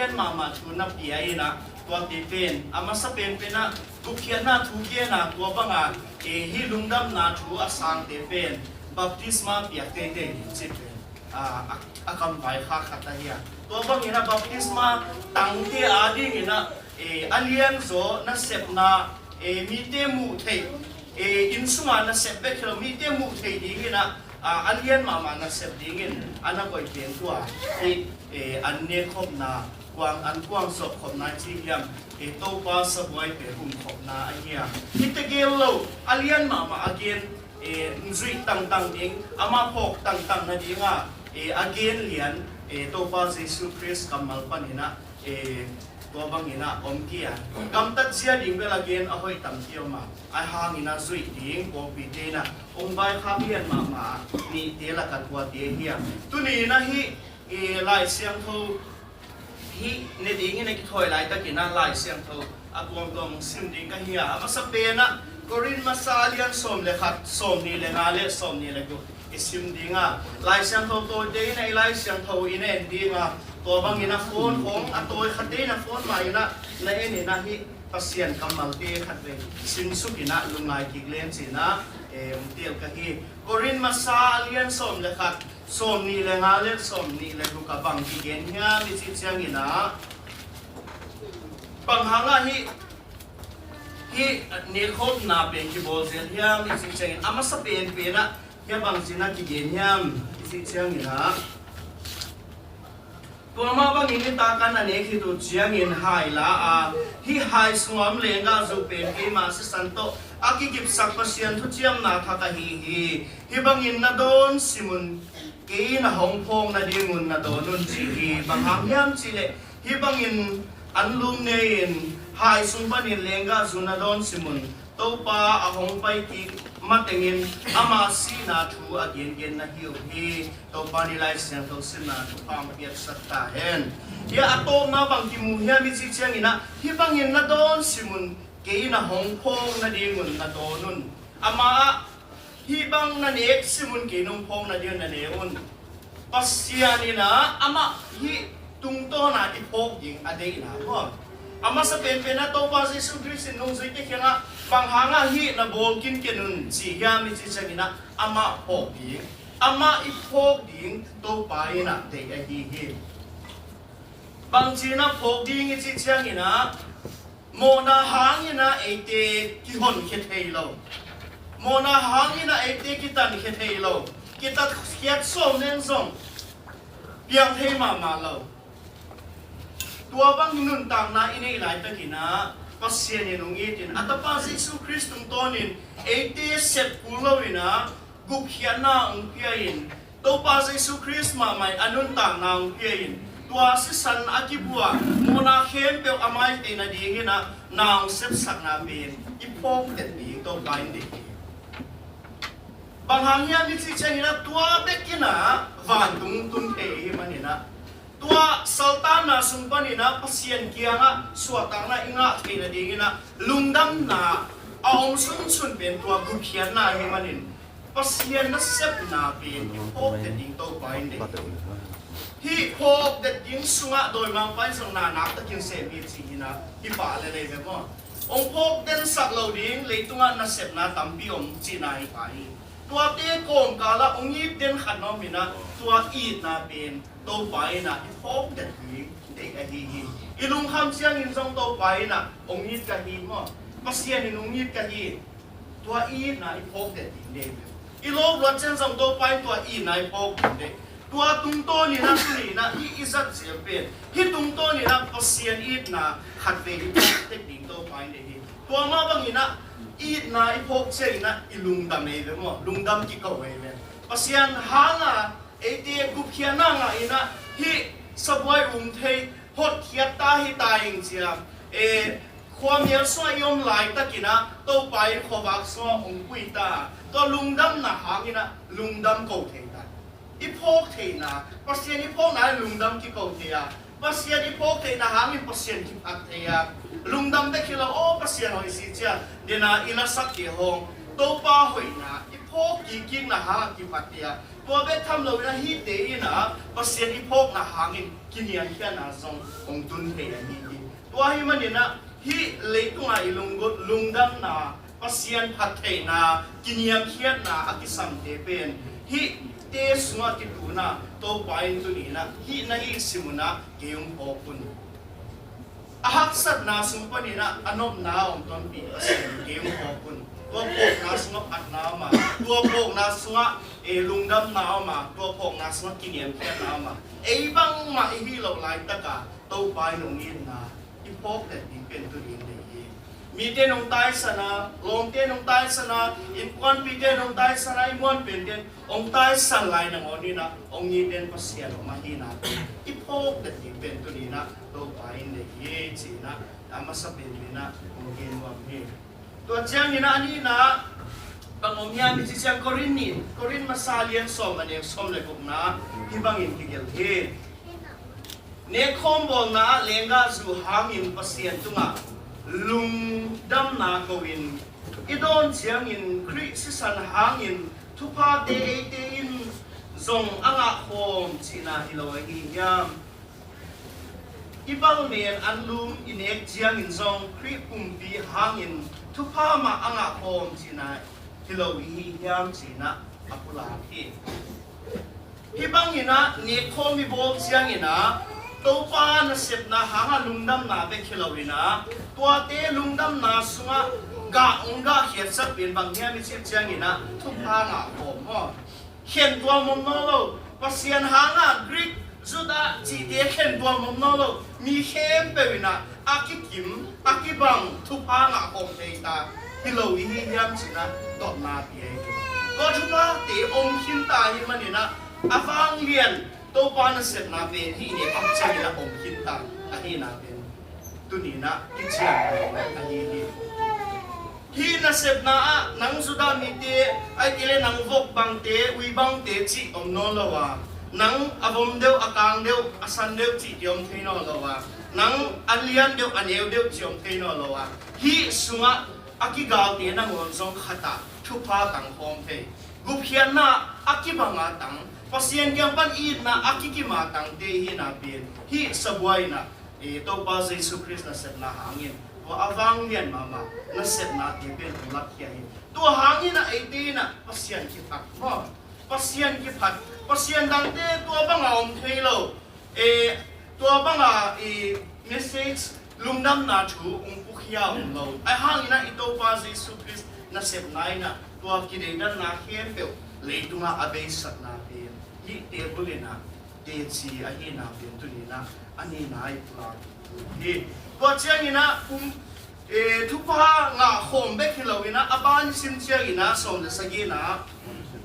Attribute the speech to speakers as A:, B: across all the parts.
A: alien mama tu na pia ina tua ti pen ama sa pen pena tu khian na thu ke na tua banga hi lungdam na thu asang te pen baptisma pia te te chi pen akam vai kha khata hiya tua bang ina baptisma tang te adi ina alien zo na sep na mi te mu thei insuma na sep be khelo mi te mu thei ding ina alien mama na sep ding in ana koi pen tua an ne khop na quang an quang sok khop na chi hiam to pa sa boy pe hum khop na a hiya hit gel lo alien mama again nzui tang tang ding ama phok tang tang na dinga again lian to pa Jesus Christ kamal panina tua bang ina om kia kam tat sia ding bel again a hoi tam tiom ma a hang ina zui ding ko pi te na ong bai kha bian ma ni te la ka tua te hiya tu ni na hi lai siang tho hi ne ding ne ki thoi lai ta kina lai siang tho a tuam tuam sim ding ka hiya ama sa pe na korin masalian som le khat som ni le nga le som ni le go isim dinga lai siang tho to de na lai siang tho ine dinga to bang ina phone ong atoi khate na phone ma ina la ene na hi pasien kamal te khat ve sim su ina lungai ki glen sina tel ka hi korin masalian som le khat som ni le nga le som ni le ku ka bang ki gen nya mi chi chang ina bang hanga hi ne khot na pe ki bol zel ya mi chi chang ama sa pen pe na ya bang sina ki gen nya mi chi chang inaตัวมาบางทีตากันอันนี้คือตัวเจียงเงินหายละที่หายสวมเลงก็จะเป็นที่มาสิสันโตอากิกิบสักเปอร์เซ็นต์ทุกเจียมนาทักฮีบางอินนาโดนสิมุนกีน่ะหงพงน่ะดีงุนน่ะโดนนุนจีฮีบางหางยามจีเลฮีบางอินอันลุงเนยนหายสุนบันินเลงก็จุน่ะโดนสิมุนโตปาอาหงไปกิมาเตงินอามาสีนาทูอาเกนเกนนะฮิวฮีโตปานิไลเซียนโตสินาทูพามเปียสัตตาเฮนเฮียอาโตมาบางกิมูเฮียมิจิเชียงอินะฮีบางอินนะโดนสิมุนเกยนะหงพงนะดีงุนนะโดนุนอามาฮีบางนะเนกสิมุนเกนงพงนะดีนะเนอุนปัสยานินะอามาฮีตุงโตนะอีพกยิงอเดยนะพ่ออามาสเปนเป็นนะโตปาซิสุคริสต์นงซิเกเขียนะบางหางะฮีนะโบกินเกนุนจียามิจิเชกินะอามาพกยิงอามาอีพกยิงโตปายนะเตยฮีบางจีนะพกยิงจิเชกินะโมนาหางยินะเอเตกิฮอนเคเทโลโมนาหางยินะเอเตกิตันเคเทโลกิตัดเขียดส่งเน้นส่งเปียงเทมาโลตัวบางนุนต่างนาอินเอไลตะกินะปัสเซียนินุงเอตินอัตปาเยซูคริสต์ตุงตอนินเอเตเซปกุลวินะกุขยานาอุเปียอินตัวปาเยซูคริสต์มาไม่อนุนต่างนาอุเปียอินตัวสิสันอากิบัวโมนาเข้มเปียวอามายเตนาดีงินะนางเซปสักนาเบนอีพงเด็ดดีตัวไปดีบางหางยามิจิเชงินะตัวเบกินะวันตุงเทมันนี่นะตัวสัลตานาสุงปันินะพัศยันกียงะสวตังนะอิงะเทนะดีงินะลุงดำนะเอาสุนเป็นตัวกุขยานาเฮมันินพัศยันนะเซปนาเป็นพบเด็ดดิ้งตัวไปดีที่พบเด็ดดิ้งสุงะโดยมังไปสังนานักตะกินเสมีจีนะที่ป่าเลยแบบว่าองพบเด่นสักเหล่าดิ้งเลยตัวนะเซปนาตัมบิอมจีนายไปตัวเตะโกงกาละองยิบเด่นขันน้องมินะตัวอีดนาเป็นตัวไปนะที่พบเด็ดดิ้งเด็กไอ้ฮีอีลุงคำเสียงอินทรงตัวไปนะองยิบกันฮีมั้งมาเสียงอินองยิบกันฮีตัวอีดนะที่พบเด็ดดิ้งเด็กอีโลกรถเส้นทรงตัวไปตัวอีดนะที่พบเด็กตัวตุงโตนี่นะสุนีนะอีอิสัตเสียเป็นที่ตุงโตนี่นะมาเสียงอีดนะขัดเวทีเด็กดิ้งตัวไปเด็กตัวมาบางอีนะอีดนะอีพกเสียนะอีลุงดำเองเลยมั้งลุงดำกี่กว่าเองปัสยานหางอ่ะไอเดียกุบเขียนังอ่ะอีนะที่สบายเทพดเขียตาให้ตายจริงๆความเยอะสวยยมหลายตะกี้นะโตไปขวักสวองกุยตาตัวลุงดำนะหางอีนะลุงดำเก่าเทนะอีพกเทนะปัสยานอีพกนะลุงดำกี่เก่าเทียปัสยานอีพกเทนะหางอีปัสยานกี่อักเทียลุงดำได้คิดแล้วโอ้ปัสยานหอยสิเจ้าเดี๋ยวนะอีน่าสักกี่ห้องโตป้าหอยนะอีพ กกิงนะหางกิปัตเตียตัวเบ็ดทำเรานะฮีเตยนะภาษีอีพกนะหางกินยังแค่นะส่งองตุนเทียนี่ตัวให้มันเนี่ยนะฮีเล็กตัวไอ้ลุงดำนะภาษีพัดเทนะกินยังแค่นะอากิสัมเตเป็นฮีเตสงกิตูนะตัวไปตัวนี้นะฮีนะฮีสิมุนะเกี่ยงพอคุณหักสัตนาสุปนินะอนบนาอมตอนปีภาษีเกี่ยงพอคุณตัวพกนาสงพัดนามาตัวพกนาสงลุงดำนามาตัวพกนาสงกินยังแค่นามาบังมาฮีเราไล่ตะกาตัวไปนงยินนะอีพกแต่ดีเป็นตัวเองเลยมีเตนองตายสนะลงเตนองตายสนะอินควันปีเตนองตายสนะอิมวันเป็นเตนองตายสันไลนังอนี่นะองยีเตนภาษีออกมาฮีนะอีพกแต่ดีเป็นตัวนี้นะตัวไปเนี่ยจีนะอามาสับเป็นนี่นะองเกนวังนี่ตัวเจ้านี่นะนี่นะบางองค์ยามีที่เจ้าโครินมาซาเลียนสอมอันเองสอมเลยพวกนะที่บางอินที่เกลเฮเนคอมบอลนะเลงกาสู่หางอินภาษีตุงะลุงดำนาโกวินอีโดนเชียงอินคริสสันหางอินทุพาเตอินซงอ่างโฮมจีน่าฮิโลอียามอีบางเมียนอันลุมอินเอกเชียงอินซงคริปุ่มปีหางอินทุพามาอ่างโฮมจีน่าฮิโลอียามจีน่าอัปุลาฮีอีบางอินะเนคอมิโบเชียงอินะตัวป้าน่ะเสพนะหางลุงดำนาเป็นฮิโลอีนะตัวเตลุงดำนาสุงะกะองกะเขียนสักเป็นบางอย่างมีเสียเชียงอินะทุพางะโฮมเขียนตัวมุมโนโลภาษาหางะกรีกจุดาจีเดียเขียนตัวมุมโนโลมีเข้มไปวินะอากิกิมอากิบังทุพางะโฮมเตตาฮิโลอียามสินะตอนาเปียก็ทุพาเตองคินตาฮิมันนี่นะอาฟังเรียนตัวป้าน่ะเสพนาเป็นที่เนี่ยอับเจนะองคินตาอันนี้นะเป็นตุนีนะกิจยาอันนี้ที่น่ะเสพนานังสุดามีเตไอเกลนังวกบังเตวิบังเตจิอมโนละวะนังอวมเดียวอากางเดียวอสันเดียวจิยมเทนอละวะนังอันเลียนเดียวอันเอวเดียวจิยมเทนอละวะฮีสุงะอากิกาเตนังวนซงขัดตาทุพาตังโฮมเทกุเพียนนะอากิบังอาตังภาษาเกี่ยวกันอีนะอากิกิมาตังเตฮีนะเป็นฮีสบวยนะตัวภาษาเยซูคริสต์นะเสพนาหางอินตัวอวังเลียนมานะเสพนาที่เป็นหลักใหญ่ตัวหางอินนะไอตีนะภาษาคิดพัดภาษาคิดพัดภาษาดังเตตัวบังอาอมเทโลตัวบังอาเมสเซจลุงดำนาชูองคุขยาองโลไอหางอินนะตัวภาษาเยซูคริสต์นะเสพนาอินะตัวกิเลสนะเขียนเปลเลยตัวมาอาเบสัตนาเป็นยี่เตบุลินะเตจีอันนี้นะเป็นตัวนี้นะอันนี้นะไอ้ปลาที่ตัวเชียงนี่นะทุกพางาโฮมเบกฮิโลวินะอาบานสินเชียงนะสมเด็จสกีนะ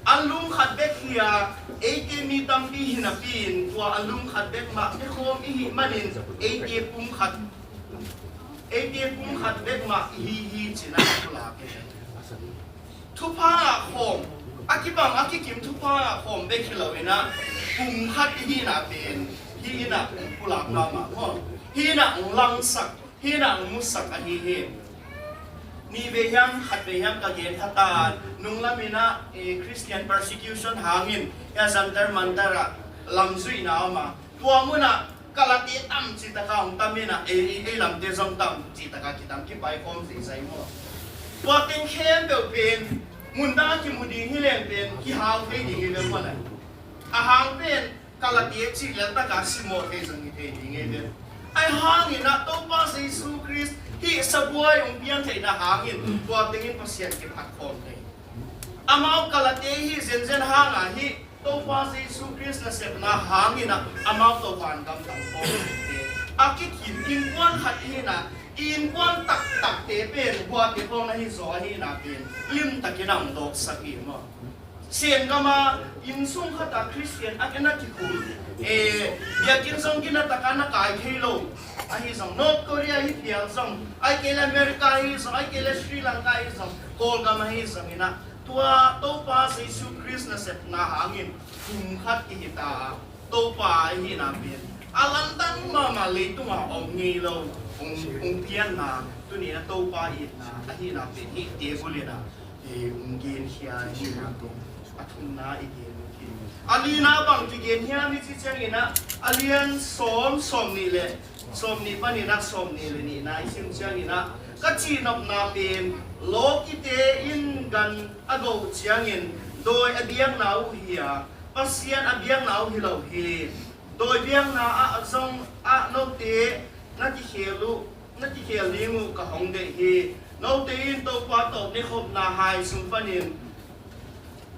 A: อันลุงขัดเบกฮิยาเอเกมีตัมปีหินาปีนตัวอันลุงขัดเบกมาเอโฮมอีหิมันินเอเกปุ่มขัดเบกมาฮีจีนะปลาเป็นทุกพางาโฮมอากิบังอากิกิมทุกพางาโฮมเบกฮิโลวินะปุ่มขัดฮีนาเป็นฮีนะปลาปลามาพ่อฮีนะลังสักฮีนะมุสักอันนี้นี่เวียมขัดเวียมกับเย็นทัตตานุ่งละมินะคริสเตียน persecution หางินยาจันเตอร์มันตระลำซุยน้ำมาตัวมุนะกะละตีตั้มจิตตะกางตั้มมินะลำเตจงตั้มจิตตะกากิตั้มกิไปคอมสีใส่หม้อตัวเต็งเข้มเปเป็นมุนตากิมุดีฮิเลนเป็นกิฮาวเฟดีฮิเลนวันไหนอาหารเป็นกะละตีจิเลนตะกาซิโมเทจังเทดีเงี้ยเป็นไอหางินนะตัวภาษาเยซูคริสต์ที่สบวยองเบียนเทนะหางินตัวเต็งภาษาเก็บหักคอมเทอามาวกะละตีฮิเซนเซนหางะฮิตัวภาษาเยซูคริสต์นะเสพนะหางินนะอามาวตัววันกำตังคอมเทอากิขินอินกวนขัดฮินะอินกวนตักเตเป็นบัวเตพงนะฮิโซฮินะเป็นลิมตะกินังดอกสักอีมั้งเสียงก็มาอินซุงขัดคริสเตียนอากินักที่คุณอยากกินส่งกินตะกันนักไอเทโลไอส่งนอร์ทโคเรียฮิเปียส่งไอเกลอเมริกาฮิส่งไอเกลศรีลังกาฮิส่งโคลกามาฮิส่งนะตัวภาษาเยซูคริสต์นะเสพนาหางินคุมขัดอิหิตาตัวป่าฮินาเป็นอาลันตังมาเลยตัวองเงโลองเพียนนาตัวนี้นะตัวป่าอินะฮินาเป็นฮิเตบุลีนะ ungin hiya hina to athum na igen ki alina bang ki gen hiya mi chi chang ina alian som ni le som ni pani na som ni le ni na isim chang ina ka chi nop na pen lo ki te in gan ago chiang in doi abiang nau hiya pasian abiang nau hilo hi doi biang na a zong a no te na ki khelu na ki khel lingu ka hong de hi no te in to pa to ne khop na hai sum panin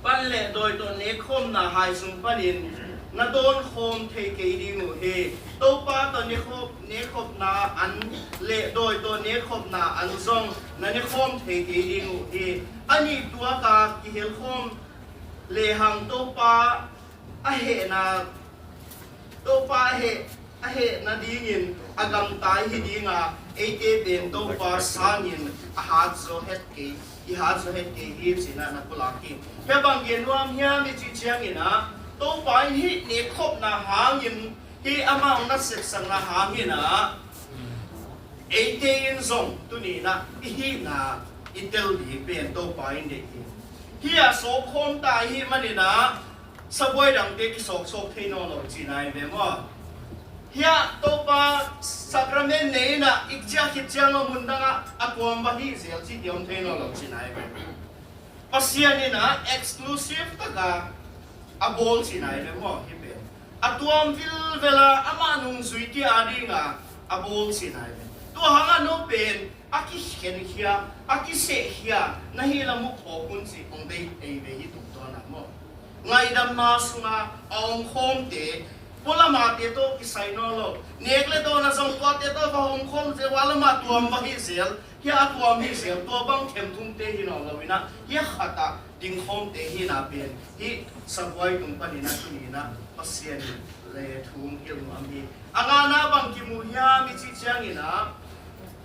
A: pan le doi to ne khom na hai sum panin na don khom thei ke dingu he to pa to ne khop na an le doi to ne khop na an zong na ne khom thei ke dingu he ani tua ka ki hel khom le hang to pa a he na to pa a he na dingin agam tai hi dinga ate ben to pa sangin a hat zo het ke i hat zo het ke hi sina na kulaki he bang gen nuam hiam mi chi chiang ina to pa hi ne khop na hangin hi amang na sek sang na hangina ate in zong tu ni na hi na itel bi ben to pa in de hi a so khom ta hi manina saboi dang te ki sok thei no lo chi nai be mo hiya to pa sacrament nei na ikja ki chang mun danga akwam ba hi zel chi diom thei no lo chi nai be pasian ni na exclusive taka abol chi nai be mo hi be atuam vil vela ama nung zui ti adinga abol chi nai be to hanga no pen aki khen hiya aki se hiya na hi la mu kho kun chi ong dei ei be hi tu to na mo ngai dam na sunga ong khom te pola ma te to ki sai no lo nekle to na song to te to ong khom je wala ma tuam ba hi zel hi a tuam hi zel to bang khem thum te hi no lo ina hi khata ding khom te hi na pen hi sabwai tum pa ni na tu ni na pasien le thum il ma mi anga na bang ki mu hia mi chi chang ina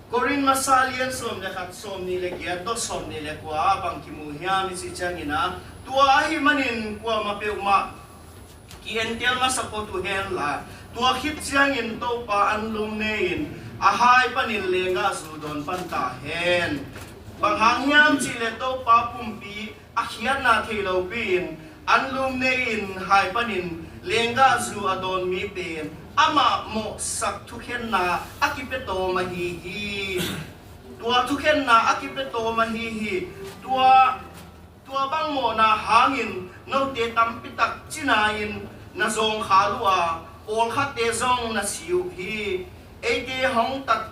A: Korin masalian som le khat som ni le kia to som ni le kwa bang ki mu hia mi chi chang ina tua hi manin kwa ma pe ma ki en tel ma sa ko tu hen la tua khit chiang in to pa an lum ne in a hai panin lenga su don pan ta hen bang hang hiam chi le to pa pum pi a khian na thei lo pin an lum ne in hai panin lenga zu adon mi pen ama mo sak thu khen na akipeto ma hi hi tua thu khen na akipeto ma hi hi tua bang mo na hangin no te tam pitak chinain na zong khalua ol khat te zong na siu hi ate hong tak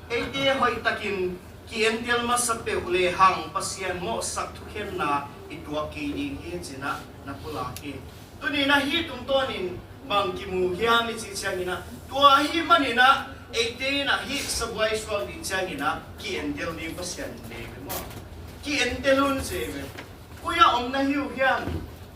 A: ate hoi takin ki entel ma sa pe le hang pasian mo sak thu khen na itua ki ni hi china na pula ki tuni na hi tum tonin bang ki mu hiam ni chi changina tua hi manina ate na hi sabwai swal di changina ki entel ni pasian ne mo ki entelun cheve kuya om na hiu hiam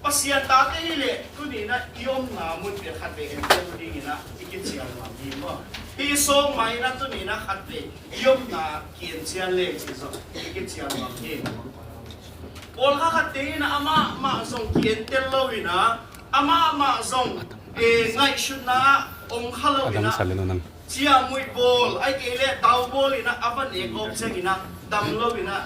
A: pasian ta te le tuni na iom na mun pe khat be entel ding ina ikin chial ma bi mo hi song mai na tuni na khat be iom na kien chial le chi so ikin chial ma bi ol kha khat te na ama ma song kien tel lo ina ama ma song ngai shun na ong khalo ina chia mui bol ai ke le tau bol ina apan e gop chang ina dam lo ina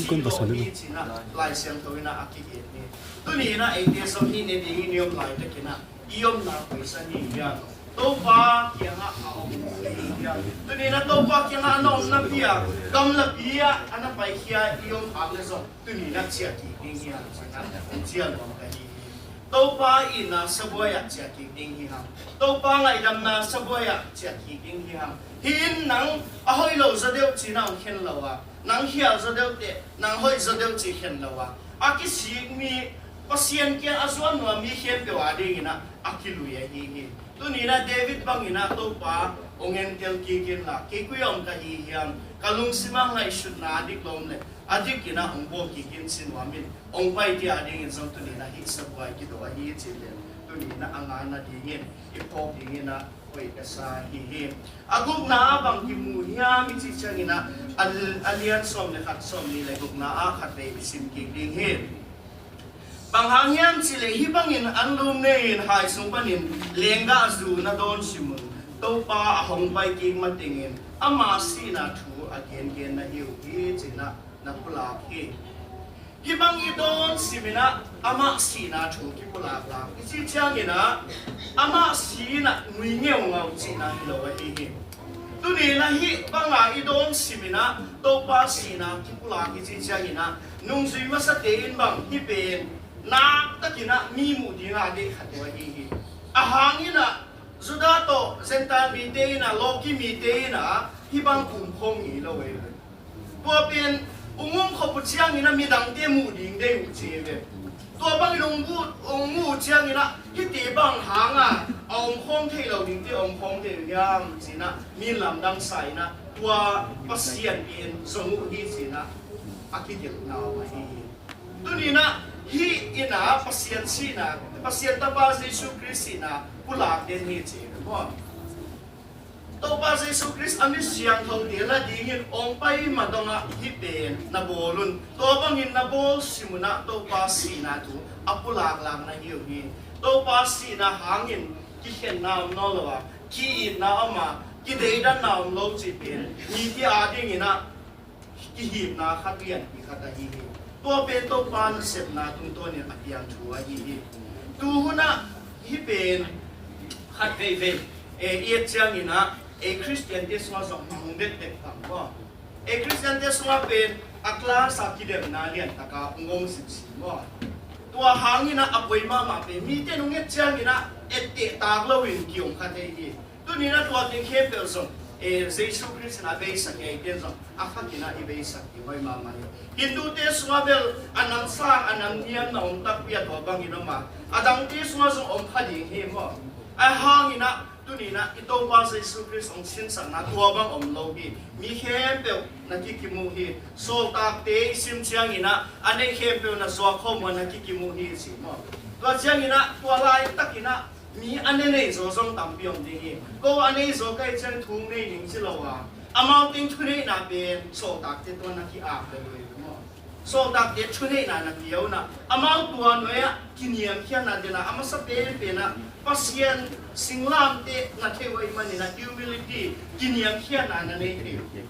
A: kum ba so ni china lai sem to ina aki ke ni tu ni na ai te so ni ne ding niom lai te kina iom na paisa ni ya to pa kya nga ong ya tu ni na to pa kya nga no na pia kam la pia ana pai khia iom ha le so tu ni na chia ki ning ya chia lo ka hi to pa ina saboya chia ki ning hi ha to pa ngai dam na saboya chia ki ning hi ha hin nang a hoi lo za deu chi nang khen lo wa nang hial za deu te nang hoi za deu chi khen lo wa a ki si mi pasien ke azwan wa mi khem pe wa ding ina akilu ye hi hi tu ni na David bang ina to pa ongen tel ki kin la ke ku yom ka hi hiam kalung simang ngai shut na dik lom le adik ina ong bo ki kin sin wa min ong pai ti ading in zong tu ni na hi sabwai ki do hi chi le tu ni na anga na dingin ipok dingina oi asa hi hi aguk na bang ki mu hiam mi chi changina alian som le khat som ni le guk na a khat be sim ki ding hi bang hangyam chile hi bangin anlum nein hai sung panin lenga zu na don simun to pa ahong pai king matingin ama si na thu again gen na hiu hi china na pula hi hibang idon simina ama sina thu ki pulak la isi changina ama sina nuingeu ngau china hilo hi tuni na hi banga idon simina to pa sina ki pulak isi changina nungsui masa tein bang hi pen nak takina mi mu dinga de khatwa hi ahangina Zudato Zentan Miteina Loki Miteina hibang kumkhong ni lo we tua pen ungum khopuchiang ina midang te mu ding de ucheve tua bang lungbu ungu chiang ina hiti bang hanga ong khong thei lo ding te ong khong te yam sina min lam dang sai na tua pasian pen zongu hi sina akikil na wa hi tunina hi ina pasian sina pasian taba Yesu Kristina pulak den hi che mo to ba Yesu Christ ami siang thau de la dingin ong pai madonga hi pen na bolun to bangin na bol simuna to pa sina tu apulak lang na hi to pa sina hangin ki khen nam no lawa ki na ama ki de dan nam lo chi pen ni ti a ding ina ki hi na khat lian ki khata hi to pe to pan set na tung to ni atiang thua hi tu huna hi pen khat ve ve e chiang ina a Christian this was a mungdet tek pang a Christian this was pen akla sakidem na lian taka ngom sim mo tua hangina apoi ma ma pe mi te nung et chiang ina ette tak lo win kiong khat hi tu ni na tua te khe pe so e Jesu Christ na be sa ke te so afakina i be sa ki hoi ma ma Hindu te swabel anang sa anang niam na ong tak pia to bang ina ma adang te swa so om phadi he mo a hangina tunina ito pa sa Yesu Christ ang sinsa na tuwabang omlogi mi hempel na kikimuhi so takte isim siyang ina anay hempel na swako mo na kikimuhi si mo tuwa siyang ina tuwa layo takina mi anay zo zong tampiyong dingi ko anay zo kay siyang tunay ning silawa amounting tunay na ben so takte tuwa na kiakal mo so takte tunay na nakiyaw na amount tuwa noya kiniyam kiya na dina ama sa pena pasien singlam te na thewai mani na humility kiniam khian na nei the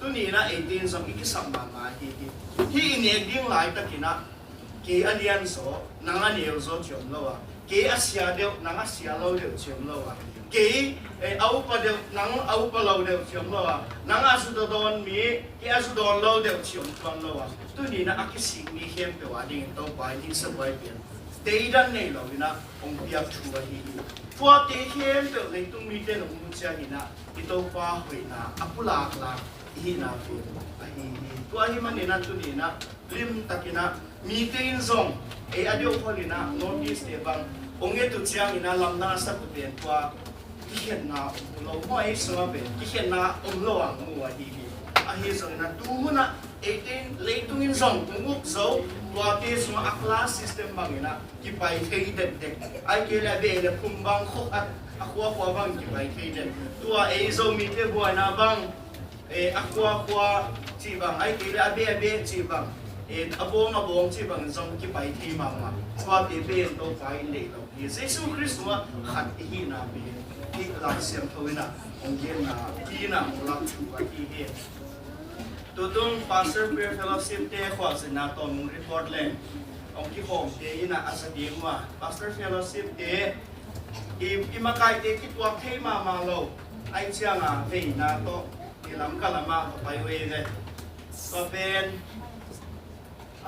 A: tu ni na 18 som ikisam ma ma hi ne ding lai takina ke alian so nanga neu zo chom lo wa ke asia de nanga sia lo de chom lo wa ke au pa de nang au pa lo de chom lo wa nanga su do don mi ke asu don lo de chom ton lo wa tu ni na akisi mi hem pe wa ding to pa ni sa bai pen Deidan nei lo ina ong piak thua hi tua te hem pe le tung mi te ong mu cha ina ito pa hoi na apulak la hi na fi hi tua hi man ina tu ni na lim takina mi te in zong e adio kholina notice te bang ong e tu chiang ina lam na sa pu pen tua ki hen na lo mo ai so be ki hen na ong lo ang mu wa hi a hi so na tu na 18 leitung in zong tunguk zo tua te suma akla system bangina ki pai thei den tek ai ke la be le pumbang kho akwa kwa bang ki pai thei den tua e zo mi te boy na bang e akwa kwa chi bang ai ke la be chi bang e abong chi bang zong ki pai thei ma ma tua te be to pai le lo ye Jesu Christ ma khat hi na be ki la siam thoina ong gen na ki na mulak chu ba ki he Tudung Pastor Prayer Fellowship te khwa sina to mung report len ong ki hom te ina asa di ma Pastor Fellowship te imakai te ki tuak thei ma ma lo ai chiang a ve na to ilam kalama pai we le to pen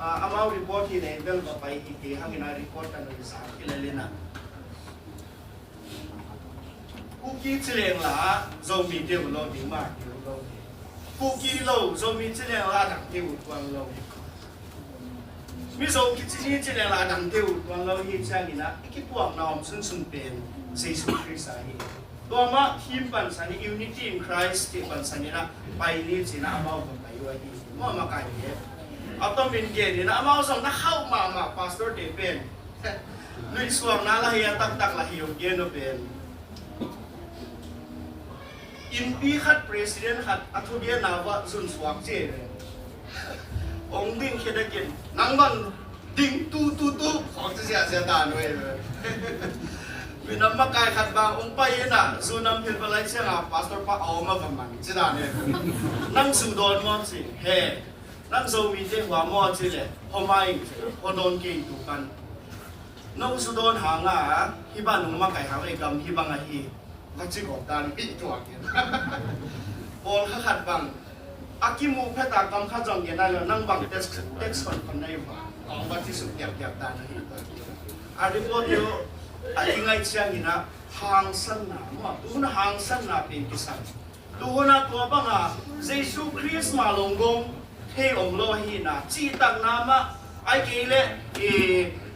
A: amau report hi le bel ba pai hi te hangina report an ri sa ki le na ku ki chileng la zo mi te lo di ma ki lo Puki lo zo mi chile la dang tiu tuan lo mi zo ki chi chile la dang tiu tuan lo hi chang ina ki puak na om sun sun pen Jesus Christ ai to ma him pan san unity in Christ ti pan san ina pai ni china amao ko pai wa hi mo ma kai ye atom min ge ni na amao song na khau ma pastor de pen lui suang na la hi tak la hi yo ge no pen Inpi khat president khat athudia nawa zun swak che ong ding khedakin nangban ding tu khok sia ta noi vinam kai khat ba ong pai na zunam phil balai sia pastor pa aw ma man chida ne nang su don mo si he นั่งโซมีเจ้าหัวมอจิเลยพอไม่พอโดนเกย์ถูกกันน้องสุดโดนหางอ่ะที่บ้านหนุ่มมาไก่หางไอ้กำที่บางไอ้ที่ก็จิกออกการปิดตัวกันบอลข้าขัดบังอากิมูเพตากำข้าจองเย็นได้แล้วนั่งบังเด็กสอนคนได้มาเอาบัตรที่สุดหยับตาหน้าที่ตัวอาริโกเดียวอาทิงไอเชียงนี่นะหางสั้นหนาว่าดูนะหางสั้นหนาเป็นกิสันดูนะตัวบังอ่ะเยซูคริสต์มาลงกงเทองโลหินะจีตักน้ำอ่ะไอเกล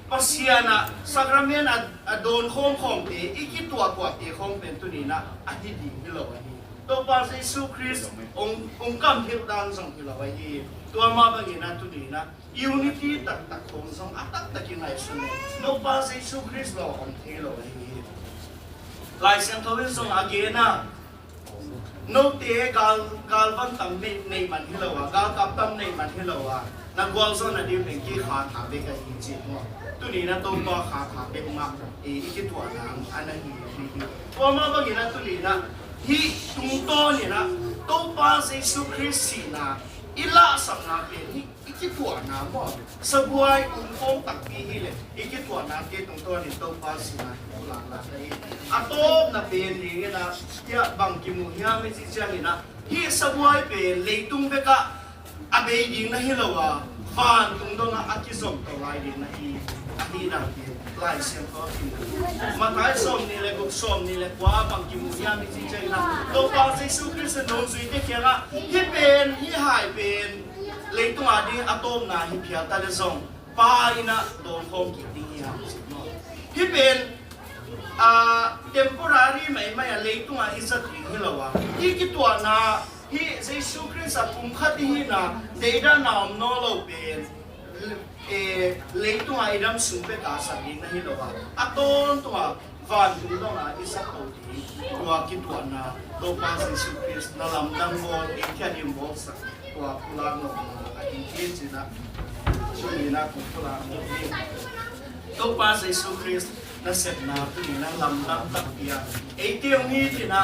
A: ปัสยานะสักรามีนโดนโค้งของเออีกตัวเอโค้งเป็นตัวนี้นะอันที่ดีที่เราไว้ตัวปัสเยซูคริสต์องค์กำเทพดังส่งที่เราไว้ตัวมาบางอย่างนั้นตัวนี้นะยูนิตี้ตักโค้งส่งตักยังไงส่วนตัวปัสเยซูคริสต์เราองค์เทเราไว้ลายเส้นทวิส่งอาเกนะโนเตะกาลวันตั้มในมันที่เรากาลกับตั้มในมันที่เรานักวอลโซนดีเป็นกี่ขาถาเบกันจริงๆตัวนี้นะตัวก็ขาถาเบกมากอีกตัวน้ำอันนั้นตัวมาบางอย่างนั้นตัวนี้นะที่ตรงตัวนี่นะตัวป้าเยซูคริสต์นะอีลาสังนาเป็นอีกตัวน้ำว่าสบายอุ้มโป่งตักปีนี่เลยอีกตัวน้ำที่ตรงตัวนี่ตัวป้าสินะหลังละเลยอะตัวนับเป็นนี่นะที่บางกิมุฮิอาไม่ใช่เจ้านี่นะที่สบายเป็นเลยตรงเบกะอาเบยิงนะฮิโลวะฟันตรงตัวนะอากิสมตัวลายดินะฮีอาฮีนะลายเสียงเขาที่มาท้ายสมนี่เลยกุศลนี่เลยว่าบางกิมุฮิอาไม่ใช่เจ้านะตัวป้าเยซูคริสต์นนสุยเด็กแค่ละที่เป็นที่หายเป็นเลยตัวอดีอะตอมนะที่เพียงแต่ละสองป้าอินะโดนคงกินดีอ่ะที่เป็นtemporaryไม่เลยตัวอิสระที่เราว่าที่คิดตัวนะที่เยซูคริสต์ปุ่มขัดที่นะเดียดน้ำนอโลเป็นเลยตัวไอ้ดำสุ่มไปตาสักนิดนะที่เราว่าอะตอนตัววันที่เรานะอิสระตัวที่ตัวคิดตัวนะตัวพระเยซูคริสต์นั่งลำดังบอลเอกดิมบอลสักตัวพูลาโนอันนี้จีนะช่วยนะคุณพูลาโนตัวพระเยซูคริสต์นั่นเสร็จนะตัวนี้นั่งลำดังตักเปียไอ้เที่ยวนี้ที่นะ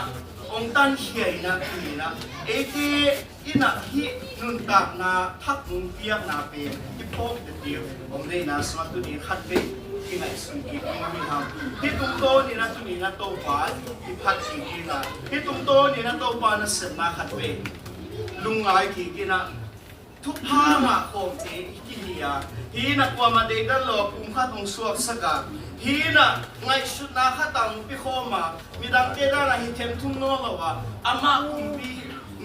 A: องค์ตันเขียนะตัวนี้นะไอ้ที่อินะฮินุนตักนะทักมุงเปียกนะเป็นที่พบเดียวองค์เลยนะสมัยตัวนี้ขัดไปที่ไหนสุนทรีที่มีทำที่ตุ้มโตนี่นะตัวนี้นะโตฟ้าที่พัดสิ่งที่นะที่ตุ้มโตนี่นะโตฟ้านะเสร็จนะขัดไปลุงไอ้ที่นะทุกผ้ามาโคมที่ที่ฮีนักว่ามาเด็กกันหลอกอุ้มข้าตรงสวกสกัดฮีน่ะไงชุดนาข้าตังพิโคมามีดังเจด้านะฮิเทมทุ่งโน่ละว่าอามาอุ้มปี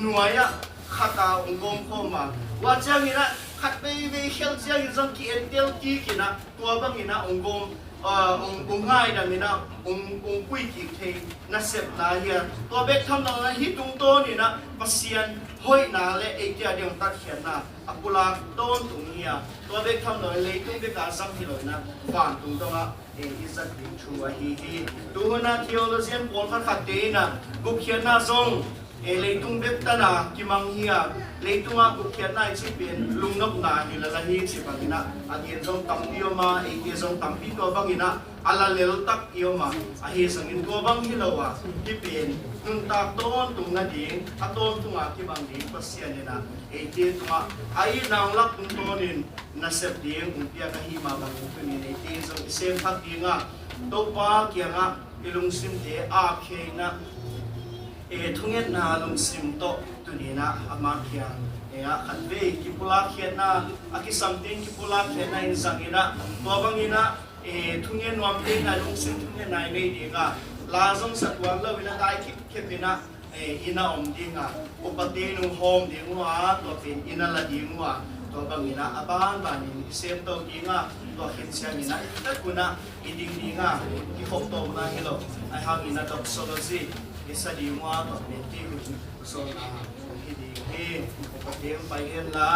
A: หน่วยอะข้าตาอุ้มกงโคมาว่าเจ้านี่นะขัดไปเฮลเจ้าอยู่จังกี่เดียวกี่กินะตัวบางนี่นะอุ้มกงอุ้มง่ายดังนี่นะอุ้มปุ้ยกี่เทน่ะเสพนาเฮียตัวเบ็ดทำนั่นนะฮิตุงโตนี่นะปัสเซียนห้อยนาและเอกเดียงตัดเขียนนะอักุลาโดนตรงนี้ตัวเบ็ดทำนั่นเลยตุ้งเบ็ดการสังที่เลยนะฝันตรงตัวอิสระดิชัวฮีดูนะทีโอโลเซียนปอนขัดเตนะกุเขียนนะทรงเลยตุ้งเบ็ดตนะกิมังเฮียเลยตุ้งกุเขียนนะชิเป็นลุงนกนาฮิลละฮีชิบังนะอาเดียนทรงตั้มพิโอมาเอกทรงตั้มพิตัวบังนะอาลาเลลตักพิโอมาอาเฮสังอินตัวบังฮิลาวะที่เป็นนุนตักโดนตุงนาดีอาโดนตุงอากิบังดีปัสเซียนนะเอกตุงอาไอ้นางลักตุงโดนินน่าเสพดีอุ้งเปียกหิมาบังตุนินเอกทรงเซมทักดีงะตัวป้าเกียงะอิลุงซิมเตอาเคนะทุ่งเงินนาลุงซิมโตตุนินะอามาเกียงขัดเวกิปุลาเขียนนะอากิสัมติงกิปุลาเขียนนะอินสังอินะตัวบังอินะทุ่งเงินวามเตนะลุงซิมทุ่งเงินนายไม่ดีกะลาซงสัตว์วันละวินาทีคิดเป็นนะอินาอมดีงะอุปตินุโฮมดีงัวตัวเป็นอินาละดีงัวตัวบางอินะอาบานบานิเซมโตดีงะตัวเห็นเสียงอินะแต่คุณนะอิดิงดีงะที่พบตัวนะฮิโลไอฮามินะดอกโซโลซีอิสดีงัวตัวเป็นที่คุณโซนาที่ดีที่อุปติไปเห็นละ